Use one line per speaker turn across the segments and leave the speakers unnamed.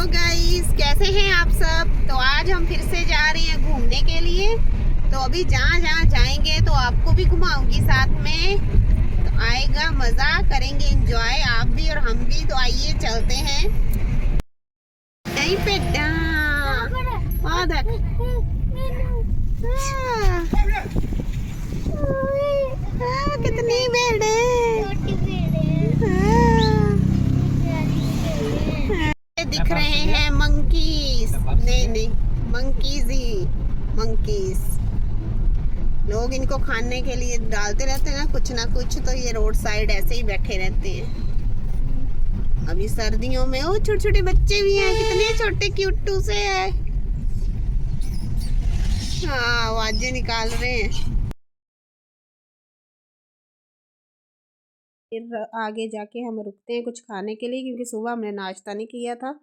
Hello guys, कैसे हैं आप सब। तो आज हम फिर से जा रहे हैं घूमने के लिए। तो अभी जहाँ जहाँ जाएंगे तो आपको भी घुमाऊंगी साथ में। तो आएगा मजा, करेंगे एंजॉय आप भी और हम भी। तो आइए चलते हैं यहीं पे। कितनी भीड़ दिख रहे हैं। मंकीज नहीं, मंकीज ही मंकीज। लोग इनको खाने के लिए डालते रहते हैं ना कुछ। तो ये रोड साइड ऐसे ही बैठे रहते हैं। अभी सर्दियों में वो छोटे छोटे बच्चे भी हैं, कितने छोटे क्यूटू से है। हाँ, आवाजें निकाल रहे हैं। फिर आगे जाके हम रुकते हैं कुछ खाने के लिए, क्योंकि सुबह हमने नाश्ता नहीं किया था।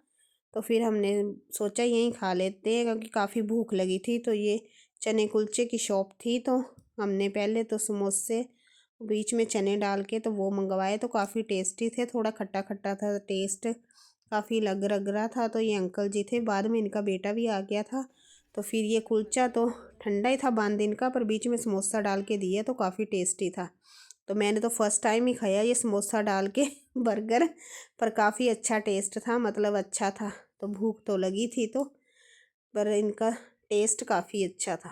तो फिर हमने सोचा यहीं खा लेते हैं, क्योंकि काफ़ी भूख लगी थी। तो ये चने कुलचे की शॉप थी, तो हमने पहले तो समोसे बीच में चने डाल के तो वो मंगवाए। तो काफ़ी टेस्टी थे, थोड़ा खट्टा खट्टा था टेस्ट, काफ़ी लग रहा था। तो ये अंकल जी थे, बाद में इनका बेटा भी आ गया था। तो फिर ये कुलचा तो ठंडा ही था बांध दिन का, पर बीच में समोसा डाल के दिया तो काफ़ी टेस्टी था। तो मैंने तो फर्स्ट टाइम ही खाया ये समोसा डाल के बर्गर, पर काफ़ी अच्छा टेस्ट था, मतलब अच्छा था। तो भूख तो लगी थी, तो पर इनका टेस्ट काफ़ी अच्छा था।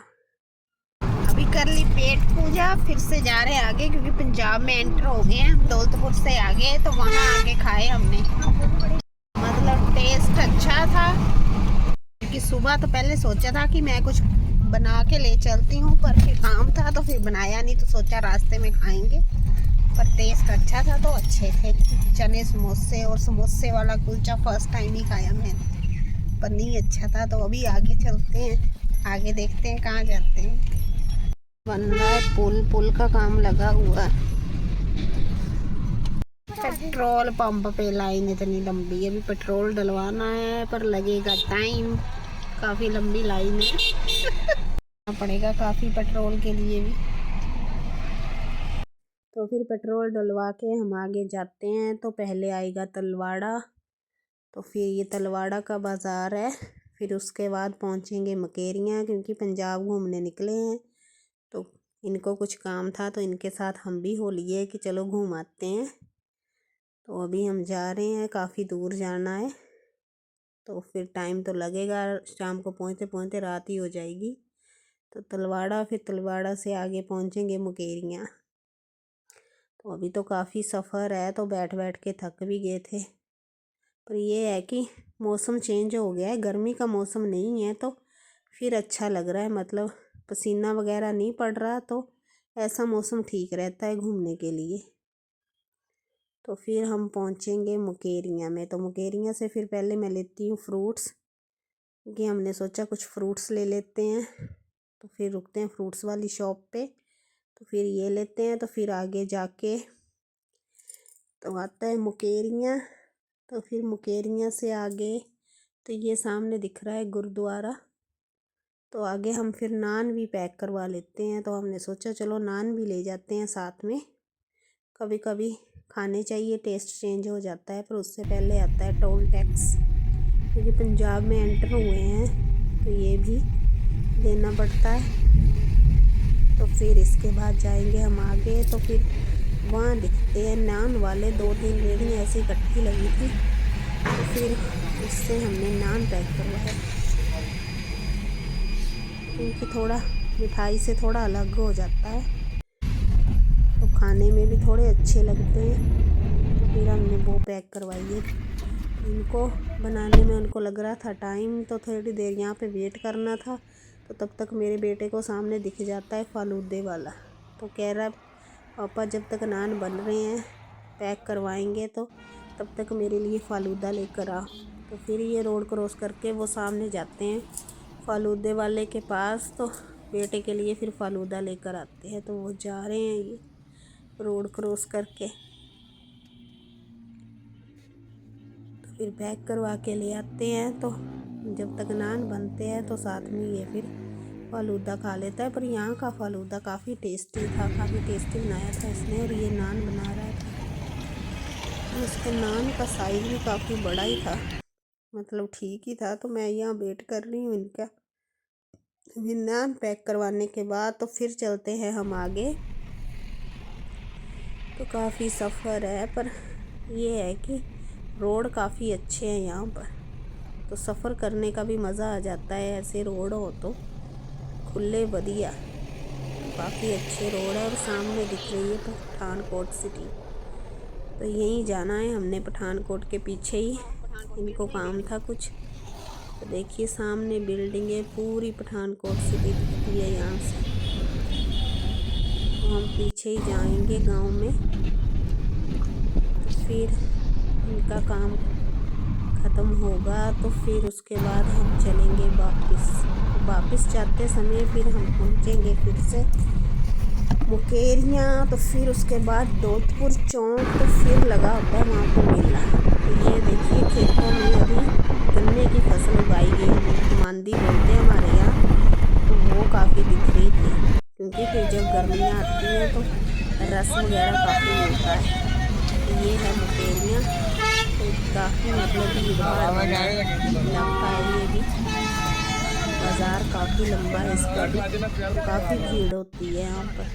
अभी कर ली पेट पूजा, फिर से जा रहे हैं आगे, क्योंकि पंजाब में एंटर हो गए हैं हम। दौलतपुर से आगे, तो वहाँ आगे खाए हमने, मतलब टेस्ट अच्छा था। क्योंकि सुबह तो पहले सोचा था कि मैं कुछ बना के ले चलती हूँ, पर फिर काम था तो फिर बनाया नहीं। तो सोचा रास्ते में खाएंगे, पर टेस्ट अच्छा था तो अच्छे थे चने समोसे। और समोसे वाला कुलचा फर्स्ट टाइम ही खाया मैंने, पर नहीं अच्छा था। तो अभी आगे चलते हैं, आगे देखते हैं कहाँ जाते हैं। बन रहा है पुल का काम लगा हुआ है। पेट्रोल पंप पे लाइन इतनी लंबी है, अभी पेट्रोल डलवाना है, पर लगेगा टाइम। काफ़ी लंबी लाइन है पड़ेगा काफ़ी पेट्रोल के लिए भी। तो फिर पेट्रोल डलवा के हम आगे जाते हैं। तो पहले आएगा तलवाड़ा, तो फिर ये तलवाड़ा का बाज़ार है। फिर उसके बाद पहुंचेंगे मकेरियाँ, क्योंकि पंजाब घूमने निकले हैं। तो इनको कुछ काम था, तो इनके साथ हम भी हो लिए कि चलो घूम आते हैं। तो अभी हम जा रहे हैं, काफ़ी दूर जाना है, तो फिर टाइम तो लगेगा। शाम को पहुँचते पहुँचते रात ही हो जाएगी। तो तलवाड़ा, फिर तलवाड़ा से आगे पहुँचेंगे मुकेरियाँ। तो अभी तो काफ़ी सफ़र है, तो बैठ बैठ के थक भी गए थे। पर ये है कि मौसम चेंज हो गया है, गर्मी का मौसम नहीं है, तो फिर अच्छा लग रहा है, मतलब पसीना वगैरह नहीं पड़ रहा। तो ऐसा मौसम ठीक रहता है घूमने के लिए। तो फिर हम पहुंचेंगे मुकेरियाँ में। तो मुकेरियाँ से फिर पहले मैं लेती हूँ फ्रूट्स, क्योंकि हमने सोचा कुछ फ्रूट्स ले लेते हैं। तो फिर रुकते हैं फ्रूट्स वाली शॉप पे, तो फिर ये लेते हैं। तो फिर आगे जाके तो आता है मुकेरियाँ। तो फिर मुकेरियाँ से आगे तो ये सामने दिख रहा है गुरुद्वारा। तो आगे हम फिर नान भी पैक करवा लेते हैं। तो हमने सोचा चलो नान भी ले जाते हैं साथ में, कभी कभी खाने चाहिए, टेस्ट चेंज हो जाता है। पर उससे पहले आता है टोल टैक्स, क्योंकि पंजाब में एंटर हुए हैं तो ये भी देना पड़ता है। तो फिर इसके बाद जाएंगे हम आगे। तो फिर वहाँ दिखते हैं नान वाले, 2-3 रेहड़ी ऐसी इकट्ठी लगी थी। तो फिर उससे हमने नान पैक करवाया, क्योंकि थोड़ा मिठाई से थोड़ा अलग हो जाता है, तो खाने में भी थोड़े अच्छे लगते हैं। तो फिर हमने वो पैक करवाई है। इनको बनाने में उनको लग रहा था टाइम, तो थोड़ी देर यहाँ पे वेट करना था। तो तब तक मेरे बेटे को सामने दिख जाता है फालूदे वाला, तो कह रहा पापा जब तक नान बन रहे हैं पैक करवाएंगे, तो तब तक मेरे लिए फ़ालूदा लेकर आ। तो फिर ये रोड क्रॉस करके वो सामने जाते हैं फ़ालूदे वाले के पास, तो बेटे के लिए फिर फ़ालूदा लेकर आते हैं। तो वो जा रहे हैं ये रोड क्रॉस करके, तो फिर पैक करवा के ले आते हैं। तो जब तक नान बनते हैं तो साथ में ये फिर फ़ालूदा खा लेता है। पर यहाँ का फ़ालूदा काफ़ी टेस्टी था, काफ़ी टेस्टी बनाया था इसने। और ये नान बना रहा था, उसके नान का साइज़ भी काफ़ी बड़ा ही था। मतलब ठीक ही था। तो मैं यहाँ वेट कर रही हूँ इनका। विन्यान पैक करवाने के बाद तो फिर चलते हैं हम आगे। तो काफ़ी सफ़र है, पर ये है कि रोड काफ़ी अच्छे हैं यहाँ पर, तो सफ़र करने का भी मज़ा आ जाता है। ऐसे रोड हो तो खुले बढ़िया, काफ़ी अच्छे रोड है। और सामने दिख रही है पठानकोट सिटी। तो यहीं जाना है हमने, पठानकोट के पीछे ही। इनको काम था कुछ। तो देखिए सामने बिल्डिंगें, पूरी पठानकोट सिटी दिखती है यहाँ से। तो हम पीछे ही जाएंगे गांव में, तो फिर इनका काम ख़त्म होगा तो फिर उसके बाद हम चलेंगे वापस जाते समय फिर हम पहुँचेंगे फिर से मुकेरियाँ। तो फिर उसके बाद दौलतपुर चौक, तो फिर लगा होता है वहाँ पर मेला। तो ये देखिए खेतों में अभी गन्ने की फसल उगाई गई है, मांदी बोलते हैं हमारे यहाँ। तो वो काफ़ी दिख रही थी, क्योंकि फिर जब गर्मियाँ आती हैं तो रस वगैरह काफ़ी मिलता है। तो ये है मुकेरियाँ। तो काफ़ी मतलब भीड़ भाड़ इलाका है ये भी। बाज़ार काफ़ी लंबा है इसका भी, तो काफ़ी भीड़ होती है यहाँ पर।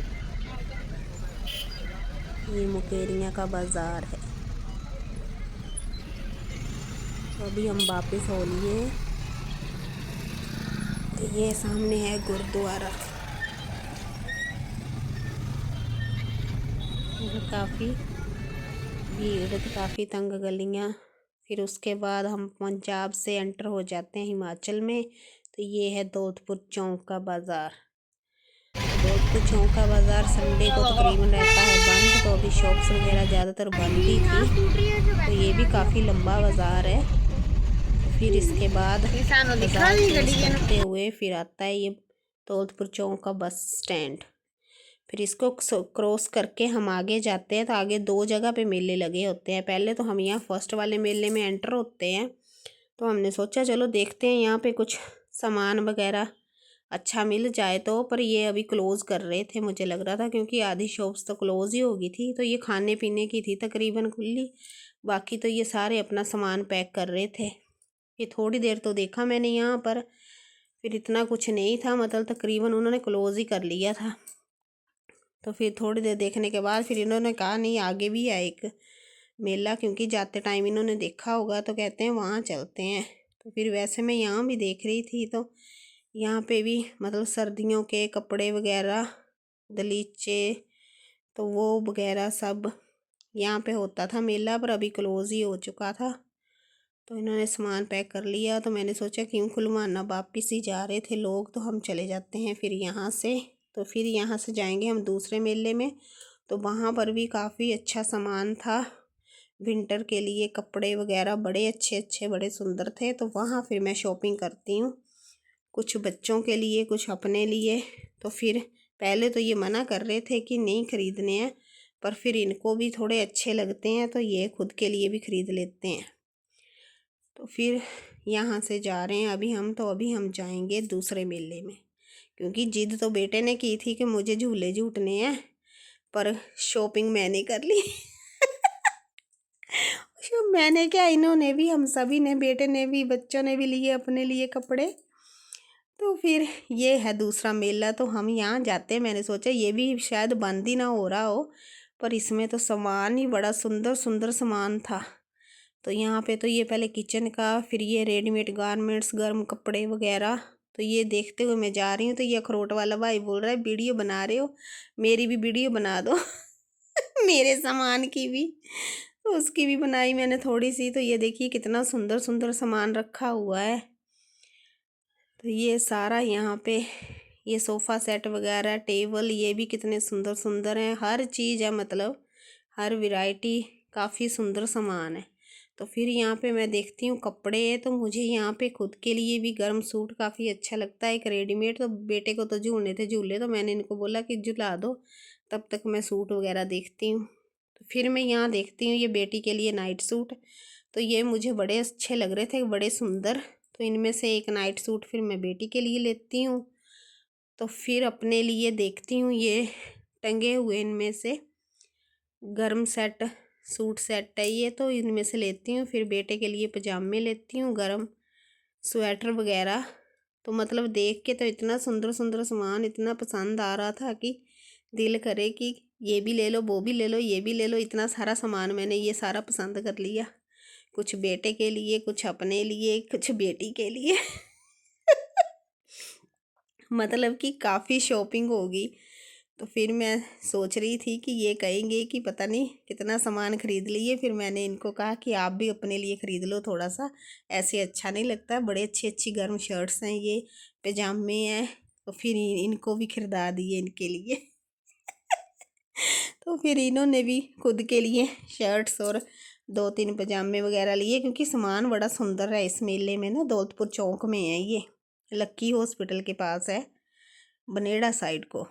ये मुकेरियाँ का बाज़ार है। तो अभी हम वापस हो लिए। तो ये सामने है गुरुद्वारा। काफ़ी भीड़, काफ़ी तंग गलियाँ। फिर उसके बाद हम पंजाब से एंटर हो जाते हैं हिमाचल में। तो ये है दौलतपुर चौक का बाज़ार। दौलतपुर चौक का बाज़ार संडे को तकरीबन रहता है बंद। तो अभी शॉप्स वगैरह ज़्यादातर बंद ही थी। तो ये भी काफ़ी लंबा बाज़ार है। तो फिर इसके बाद बाज़ार क्रॉस करते हुए फिर आता है ये दौलतपुर चौक का बस स्टैंड। फिर इसको क्रॉस करके हम आगे जाते हैं। तो आगे 2 जगह पे मेले लगे होते हैं। पहले तो हम यहाँ फर्स्ट वाले मेले में एंटर होते हैं। तो हमने सोचा चलो देखते हैं यहाँ पे कुछ सामान वगैरह अच्छा मिल जाए। तो पर ये अभी क्लोज़ कर रहे थे, मुझे लग रहा था, क्योंकि आधी शॉप्स तो क्लोज़ ही होगी थी। तो ये खाने पीने की थी तकरीबन खुली, बाकी तो ये सारे अपना सामान पैक कर रहे थे। ये थोड़ी देर तो देखा मैंने यहाँ पर, फिर इतना कुछ नहीं था, मतलब तकरीबन उन्होंने क्लोज़ ही कर लिया था। तो फिर थोड़ी देर देखने के बाद फिर इन्होंने कहा नहीं आगे भी है एक मेला, क्योंकि जाते टाइम इन्होंने देखा होगा, तो कहते हैं वहाँ चलते हैं। तो फिर वैसे मैं यहाँ भी देख रही थी, तो यहाँ पे भी मतलब सर्दियों के कपड़े वगैरह, गलीचे, तो वो वगैरह सब यहाँ पे होता था मेला, पर अभी क्लोज़ ही हो चुका था। तो इन्होंने सामान पैक कर लिया। तो मैंने सोचा क्यों खुलवाना, वापिस ही जा रहे थे लोग, तो हम चले जाते हैं फिर यहाँ से। तो फिर यहाँ से जाएंगे हम दूसरे मेले में। तो वहाँ पर भी काफ़ी अच्छा सामान था, विंटर के लिए कपड़े वगैरह बड़े अच्छे अच्छे, बड़े सुंदर थे। तो वहाँ फिर मैं शॉपिंग करती हूँ, कुछ बच्चों के लिए, कुछ अपने लिए। तो फिर पहले तो ये मना कर रहे थे कि नहीं ख़रीदने हैं, पर फिर इनको भी थोड़े अच्छे लगते हैं, तो ये खुद के लिए भी ख़रीद लेते हैं। तो फिर यहाँ से जा रहे हैं अभी हम। तो अभी हम जाएंगे दूसरे मेले में, क्योंकि जिद तो बेटे ने की थी कि मुझे झूले झूटने हैं, पर शॉपिंग मैंने कर ली। मैंने क्या, इन्होंने भी, हम सभी ने, बेटे ने भी, बच्चों ने भी लिए अपने लिए कपड़े। तो फिर ये है दूसरा मेला। तो हम यहाँ जाते हैं। मैंने सोचा ये भी शायद बंद ही ना हो रहा हो, पर इसमें तो सामान ही बड़ा सुंदर सुंदर सामान था। तो यहाँ पे तो ये पहले किचन का, फिर ये रेडीमेड गारमेंट्स, गर्म कपड़े वगैरह। तो ये देखते हुए मैं जा रही हूँ। तो ये अखरोट वाला भाई बोल रहा है वीडियो बना रहे हो, मेरी भी वीडियो बना दो। मेरे सामान की भी। तो उसकी भी बनाई मैंने थोड़ी सी। तो ये देखिए कितना सुंदर सुंदर सामान रखा हुआ है। तो ये सारा यहाँ पे ये सोफ़ा सेट वगैरह, टेबल, ये भी कितने सुंदर सुंदर हैं। हर चीज़ है, मतलब हर वैरायटी, काफ़ी सुंदर सामान है। तो फिर यहाँ पे मैं देखती हूँ कपड़े। तो मुझे यहाँ पे खुद के लिए भी गर्म सूट काफ़ी अच्छा लगता है, एक रेडीमेड। तो बेटे को तो झूलने थे झूले, तो मैंने इनको बोला कि झुला दो, तब तक मैं सूट वगैरह देखती हूँ। तो फिर मैं यहाँ देखती हूँ ये बेटी के लिए नाइट सूट। तो ये मुझे बड़े अच्छे लग रहे थे, बड़े सुंदर। तो इनमें से एक नाइट सूट फिर मैं बेटी के लिए लेती हूँ। तो फिर अपने लिए देखती हूँ ये टंगे हुए इनमें से गर्म सेट सूट सेट है ये, तो इनमें से लेती हूँ। फिर बेटे के लिए पजामे लेती हूँ, गरम स्वेटर वगैरह। तो मतलब देख के तो इतना सुंदर सुंदर सामान इतना पसंद आ रहा था कि दिल करे कि ये भी ले लो, वो भी ले लो, ये भी ले लो। इतना सारा सामान मैंने ये सारा पसंद कर लिया। कुछ बेटे के लिए, कुछ अपने लिए, कुछ बेटी के लिए मतलब कि काफ़ी शॉपिंग होगी। तो फिर मैं सोच रही थी कि ये कहेंगे कि पता नहीं कितना सामान ख़रीद लिए। फिर मैंने इनको कहा कि आप भी अपने लिए ख़रीद लो थोड़ा सा, ऐसे अच्छा नहीं लगता। बड़े अच्छी अच्छी गर्म शर्ट्स हैं, ये पजामे हैं। तो फिर इनको भी खरीदा दिए इनके लिए तो फिर इन्होंने भी खुद के लिए शर्ट्स और 2-3 पजामे वगैरह लिए, क्योंकि सामान बड़ा सुंदर है। इस मेले में ना दौलतपुर चौक में है, ये लक्की हॉस्पिटल के पास है, बनेड़ा साइड को।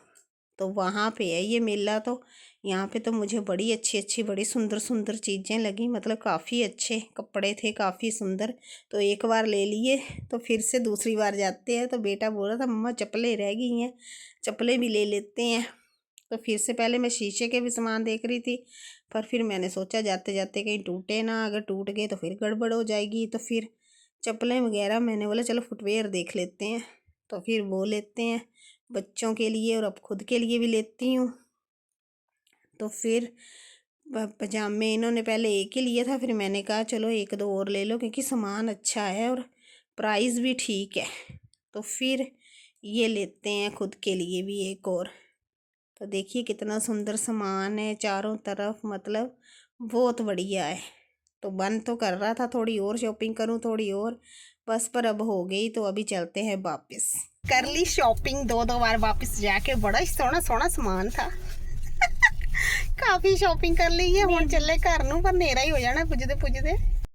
तो वहाँ पे है ये मेला। तो यहाँ पे तो मुझे बड़ी अच्छी अच्छी बड़ी सुंदर सुंदर चीज़ें लगी, मतलब काफ़ी अच्छे कपड़े थे, काफ़ी सुंदर। तो एक बार ले लिए तो फिर से दूसरी बार जाते हैं। तो बेटा बोल रहा था मम्मा चप्पलें रह गई हैं, चप्पलें भी ले लेते हैं। तो फिर से पहले मैं शीशे के भी सामान देख रही थी, पर फिर मैंने सोचा जाते जाते कहीं टूटे ना, अगर टूट गए तो फिर गड़बड़ हो जाएगी। तो फिर चप्पलें वगैरह मैंने बोला चलो फुटवेयर देख लेते हैं। तो फिर वो लेते हैं बच्चों के लिए, और अब खुद के लिए भी लेती हूँ। तो फिर पजामे इन्होंने पहले एक ही लिया था, फिर मैंने कहा चलो 1-2 और ले लो, क्योंकि सामान अच्छा है और प्राइस भी ठीक है। तो फिर ये लेते हैं खुद के लिए भी एक और। तो देखिए कितना सुंदर सामान है चारों तरफ, मतलब बहुत बढ़िया है। तो मन तो कर रहा था थोड़ी और शॉपिंग करूं, थोड़ी और बस, पर अब हो गई। तो अभी चलते हैं वापस। कर ली शॉपिंग 2-2 बार वापस जाके, बड़ा ही सोना सोना सामान था काफ़ी शॉपिंग कर ली है। हुण चले घर नूं, पर नेरा ही हो जाना पुजदे पुजदे।